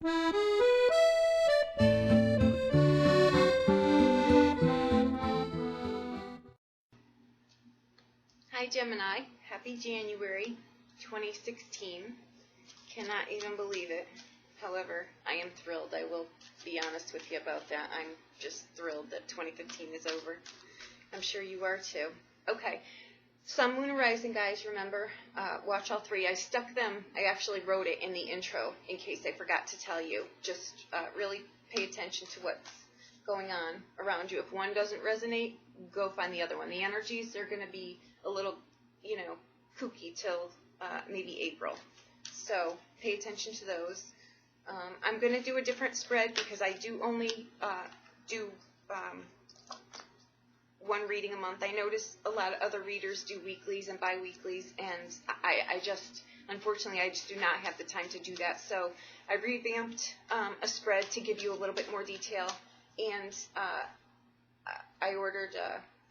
Hi Gemini, happy January 2016. Cannot even believe it. However, I am thrilled. I will be honest with you about that. I'm just thrilled that 2015 is over. I'm sure you are too. Okay, Sun, Moon, and Rising, guys, remember, watch all three. I stuck them, I actually wrote it in the intro in case I forgot to tell you. Just really pay attention to what's going on around you. If one doesn't resonate, go find the other one. The energies are going to be a little, kooky till maybe April. So pay attention to those. I'm going to do a different spread because I do only do one reading a month. I notice a lot of other readers do weeklies and bi-weeklies, and I just, unfortunately, I just do not have the time to do that. So I revamped a spread to give you a little bit more detail, and I ordered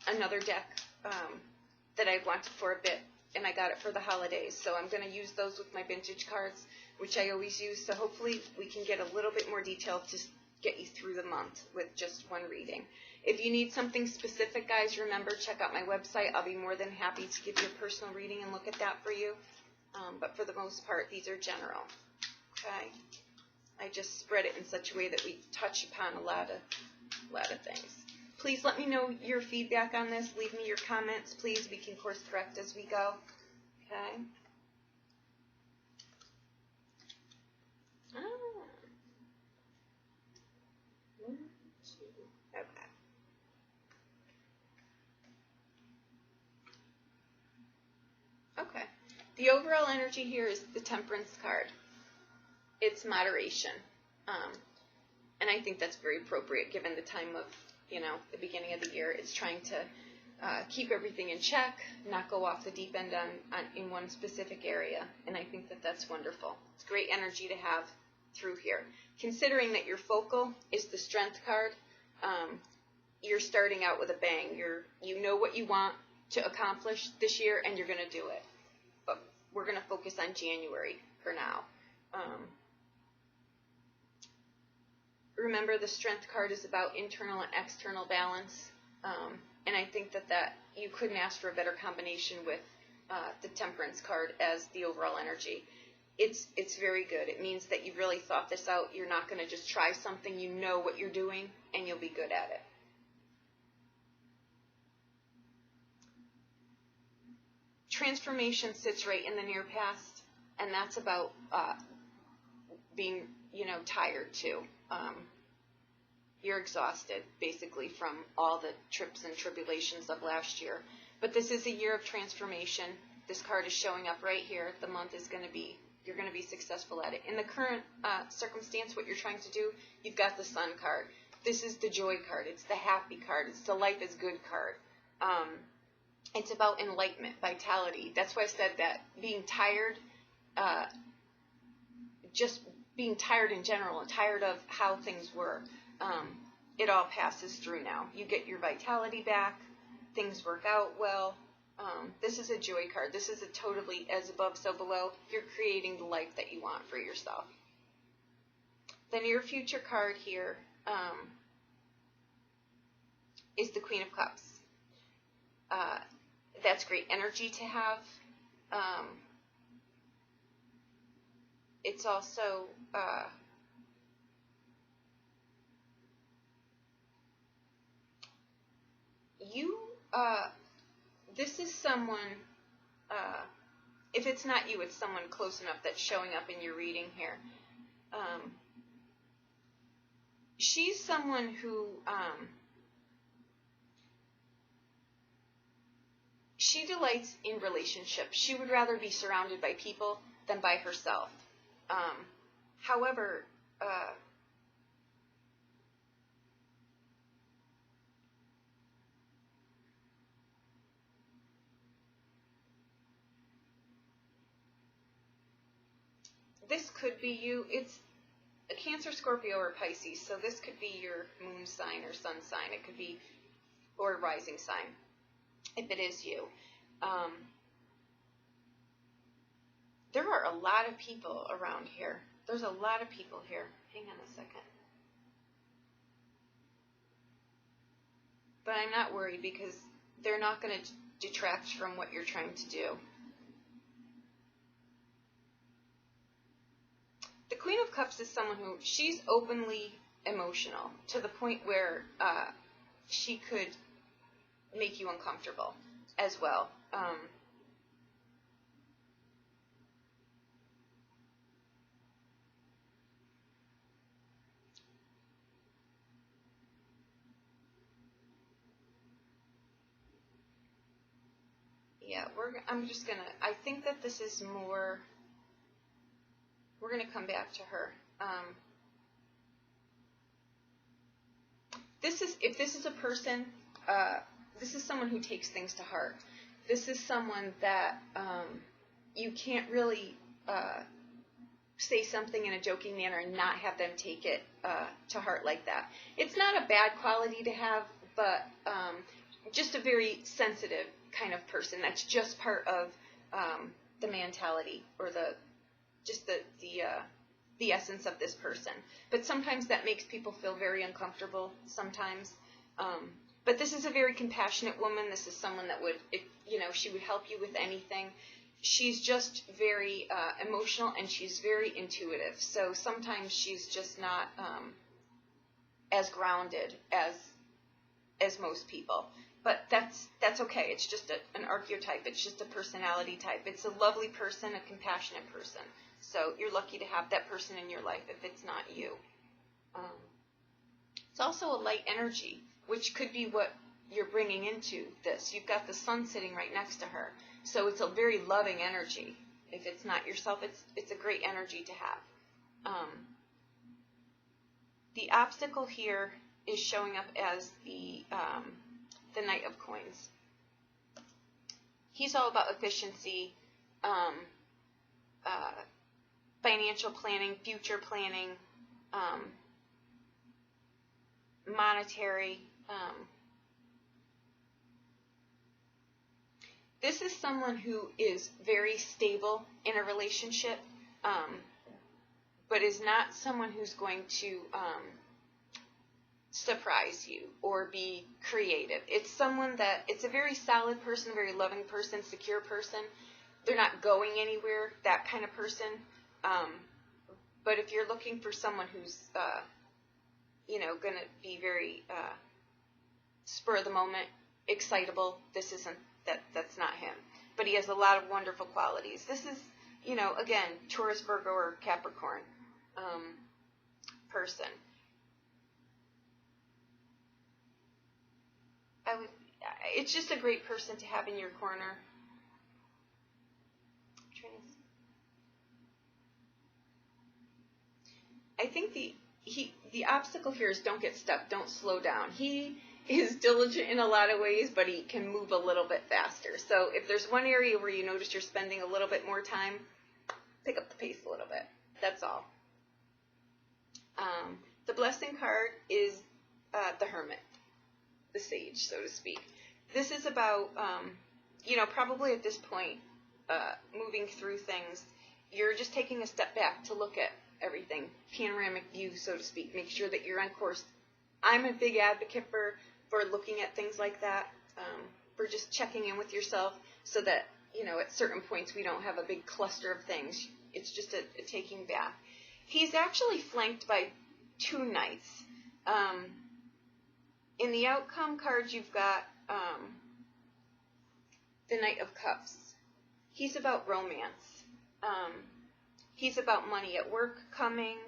another deck that I wanted for a bit, and I got it for the holidays. So I'm going to use those with my vintage cards, which I always use. So hopefully we can get a little bit more detail to get you through the month with just one reading. If you need something specific, guys, remember, check out my website. I'll be more than happy to give you a personal reading and look at that for you. But for the most part, these are general. Okay? I just spread it in such a way that we touch upon a lot of things. Please let me know your feedback on this. Leave me your comments, please. We can course correct as we go. Okay? Okay. Okay. The overall energy here is the Temperance card. It's moderation. And I think that's very appropriate given the time of, the beginning of the year. It's trying to keep everything in check, not go off the deep end in one specific area. And I think that that's wonderful. It's great energy to have through here. Considering that your focal is the Strength card, you're starting out with a bang. You know what you want to accomplish this year, and you're going to do it. But we're going to focus on January for now. Remember, the Strength card is about internal and external balance, and I think that you couldn't ask for a better combination with the Temperance card as the overall energy. It's very good. It means that you've really thought this out. You're not going to just try something. You know what you're doing, and you'll be good at it. Transformation sits right in the near past, and that's about being, tired too. You're exhausted, basically, from all the trips and tribulations of last year. But this is a year of transformation. This card is showing up right here. The month is going to be, you're going to be successful at it. In the current circumstance, what you're trying to do, you've got the Sun card. This is the Joy card. It's the Happy card. It's the Life is Good card. It's about enlightenment, vitality. That's why I said that being tired, just being tired in general and tired of how things were, it all passes through now. You get your vitality back. Things work out well. This is a Joy card. This is a totally as above, so below. You're creating the life that you want for yourself. The near future card here is the Queen of Cups. That's great energy to have. It's also this is someone, if it's not you, it's someone close enough that's showing up in your reading here. She's someone who, she delights in relationships. She would rather be surrounded by people than by herself. However, this could be you. It's a Cancer, Scorpio, or Pisces, so this could be your moon sign or sun sign. It could be, or rising sign, if it is you. There are a lot of people around here. There's a lot of people here. Hang on a second. But I'm not worried because they're not going to detract from what you're trying to do. The Queen of Cups is someone who, she's openly emotional to the point where she could make you uncomfortable as well. Yeah, I'm just gonna, I think that this is more, we're gonna come back to her. If this is a person, this is someone who takes things to heart. This is someone that you can't really say something in a joking manner and not have them take it to heart like that. It's not a bad quality to have, but just a very sensitive kind of person. That's just part of the mentality or the essence of this person. But sometimes that makes people feel very uncomfortable sometimes. But this is a very compassionate woman. This is someone that would, she would help you with anything. She's just very emotional, and she's very intuitive. So sometimes she's just not as grounded as most people. But that's okay. It's just an archetype. It's just a personality type. It's a lovely person, a compassionate person. So you're lucky to have that person in your life if it's not you. It's also a light energy, which could be what you're bringing into this. You've got the sun sitting right next to her. So it's a very loving energy. If it's not yourself, it's a great energy to have. The obstacle here is showing up as the Knight of Coins. He's all about efficiency, financial planning, future planning, monetary. This is someone who is very stable in a relationship, but is not someone who's going to surprise you or be creative. It's a very solid person, very loving person, secure person. They're not going anywhere, that kind of person. But if you're looking for someone who's, going to be very spur of the moment, excitable, that's not him. But he has a lot of wonderful qualities. This is, again, Taurus, Virgo, or Capricorn person. It's just a great person to have in your corner. I think the obstacle here is don't get stuck, don't slow down. He is diligent in a lot of ways, but he can move a little bit faster. So if there's one area where you notice you're spending a little bit more time, pick up the pace a little bit. That's all. The blessing card is the Hermit, the sage, so to speak. This is about, probably at this point, moving through things, you're just taking a step back to look at everything, panoramic view, so to speak. Make sure that you're on course. I'm a big advocate for looking at things like that, for just checking in with yourself so that, at certain points we don't have a big cluster of things. It's just a taking back. He's actually flanked by two knights. In the outcome cards, you've got the Knight of Cups. He's about romance. He's about money at work coming.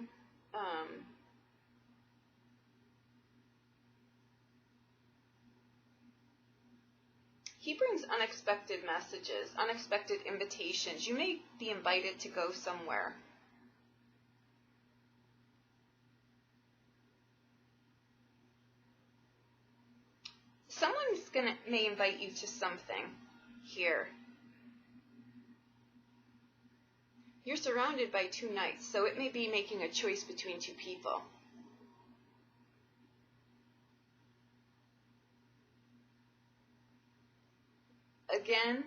He brings unexpected messages, unexpected invitations. You may be invited to go somewhere. Someone's may invite you to something here. You're surrounded by two knights, so it may be making a choice between two people. Again,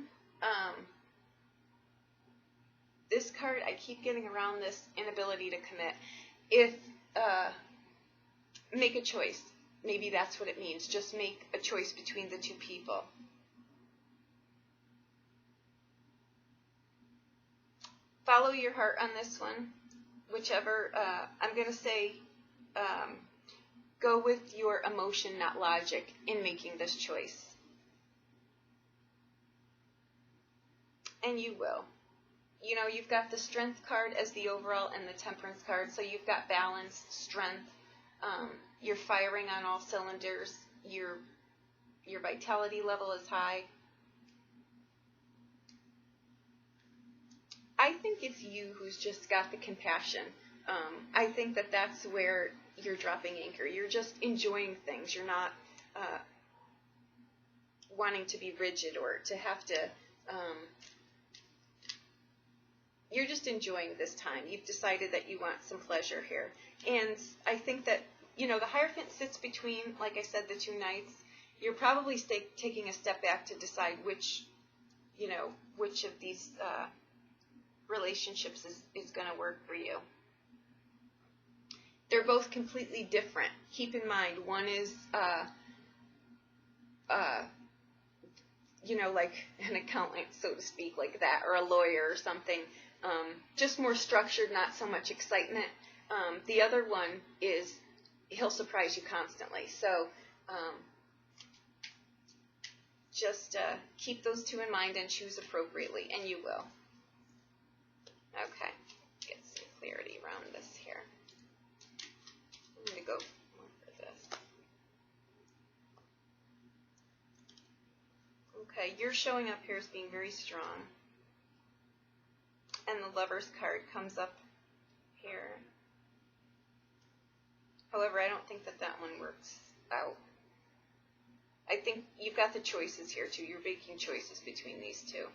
this card, I keep getting around this inability to commit. If, make a choice. Maybe that's what it means. Just make a choice between the two people. Follow your heart on this one. Whichever, I'm going to say, go with your emotion, not logic, in making this choice. And you will. You know, you've got the Strength card as the overall and the Temperance card, so you've got balance, strength, you're firing on all cylinders, your vitality level is high. I think it's you who's just got the compassion. I think that that's where you're dropping anchor. You're just enjoying things. You're not wanting to be rigid or to have to... you're just enjoying this time. You've decided that you want some pleasure here. And I think that, you know, the Hierophant sits between, like I said, the two knights. You're probably taking a step back to decide which of these relationships is going to work for you. They're both completely different. Keep in mind, one is, like an accountant, so to speak, like that, or a lawyer or something. Just more structured, not so much excitement. The other one is, he'll surprise you constantly. So just keep those two in mind and choose appropriately, and you will. Okay, get some clarity around this here. I'm going to go more for this. Okay, you're showing up here as being very strong. And the Lover's card comes up here. However, I don't think that one works out. I think you've got the choices here too. You're making choices between these two.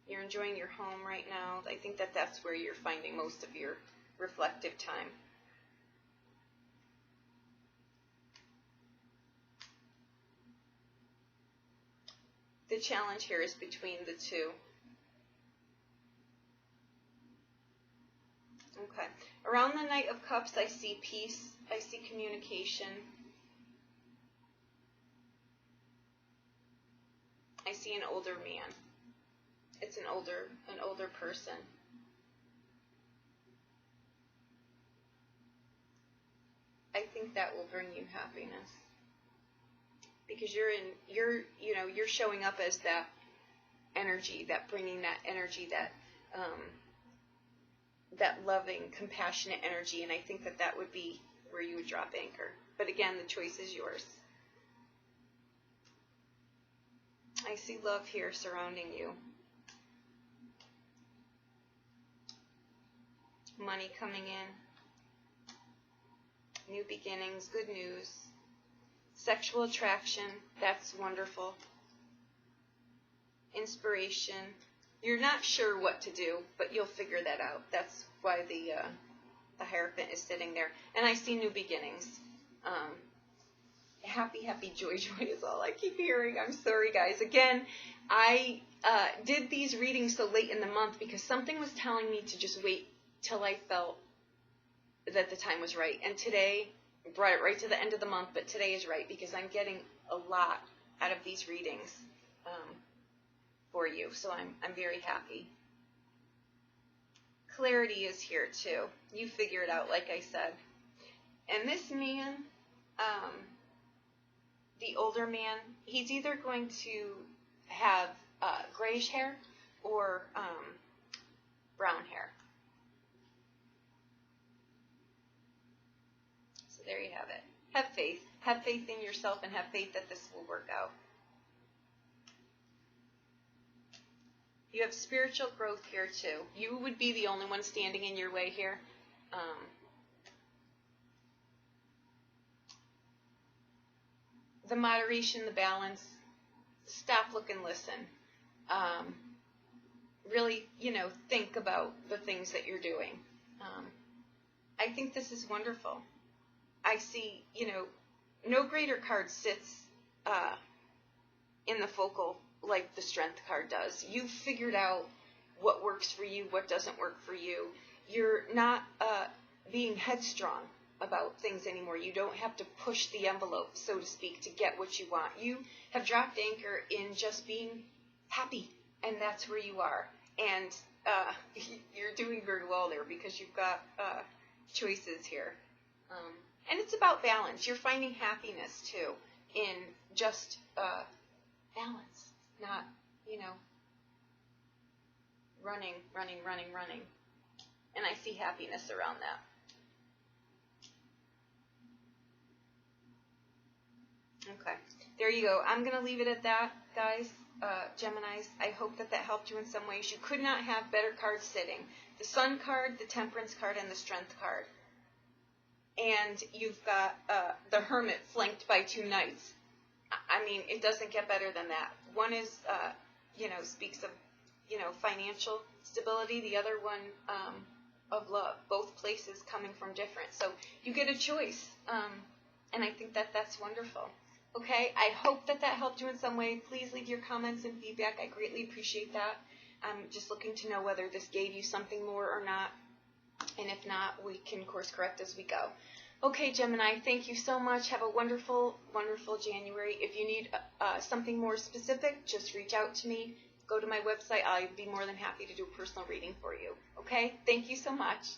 You're enjoying your home right now. I think that that's where you're finding most of your reflective time. The challenge here is between the two. Okay. Around the Knight of Cups, I see peace. I see communication. I see an older man. It's an older person. I think that will bring you happiness. Because you're showing up as that energy, that bringing that energy, that loving, compassionate energy, and I think that would be where you would drop anchor. But again, the choice is yours. I see love here surrounding you. Money coming in. New beginnings, good news. Sexual attraction, that's wonderful. Inspiration. You're not sure what to do, but you'll figure that out. That's why the Hierophant is sitting there. And I see new beginnings. Happy, happy, joy, joy is all I keep hearing. I'm sorry, guys. Again, I did these readings so late in the month because something was telling me to just wait till I felt that the time was right. And today, brought it right to the end of the month, but today is right because I'm getting a lot out of these readings for you. So I'm very happy. Clarity is here too. You figure it out, like I said. And this man, the older man, he's either going to have grayish hair or brown hair. So there you have it. Have faith. Have faith in yourself and have faith that this will work out. You have spiritual growth here too. You would be the only one standing in your way here. The moderation, the balance. Stop, look, and listen. Really, think about the things that you're doing. I think this is wonderful. I see, no greater card sits in the focal like the Strength card does. You've figured out what works for you, what doesn't work for you. You're not being headstrong about things anymore. You don't have to push the envelope, so to speak, to get what you want. You have dropped anchor in just being happy, and that's where you are. And you're doing very well there because you've got choices here. And it's about balance. You're finding happiness, too, in just balance, not, running. And I see happiness around that. Okay, there you go. I'm going to leave it at that, guys. Geminis, I hope that helped you in some ways. You could not have better cards sitting. The Sun card, the Temperance card, and the Strength card. And you've got the Hermit flanked by 2 Knights. I mean, it doesn't get better than that. One is, speaks of, financial stability. The other one of love. Both places coming from different. So you get a choice. And I think that's wonderful. Okay, I hope that helped you in some way. Please leave your comments and feedback. I greatly appreciate that. I'm just looking to know whether this gave you something more or not. And if not, we can course correct as we go. Okay, Gemini, thank you so much. Have a wonderful, wonderful January. If you need something more specific, just reach out to me. Go to my website. I'll be more than happy to do a personal reading for you. Okay, thank you so much.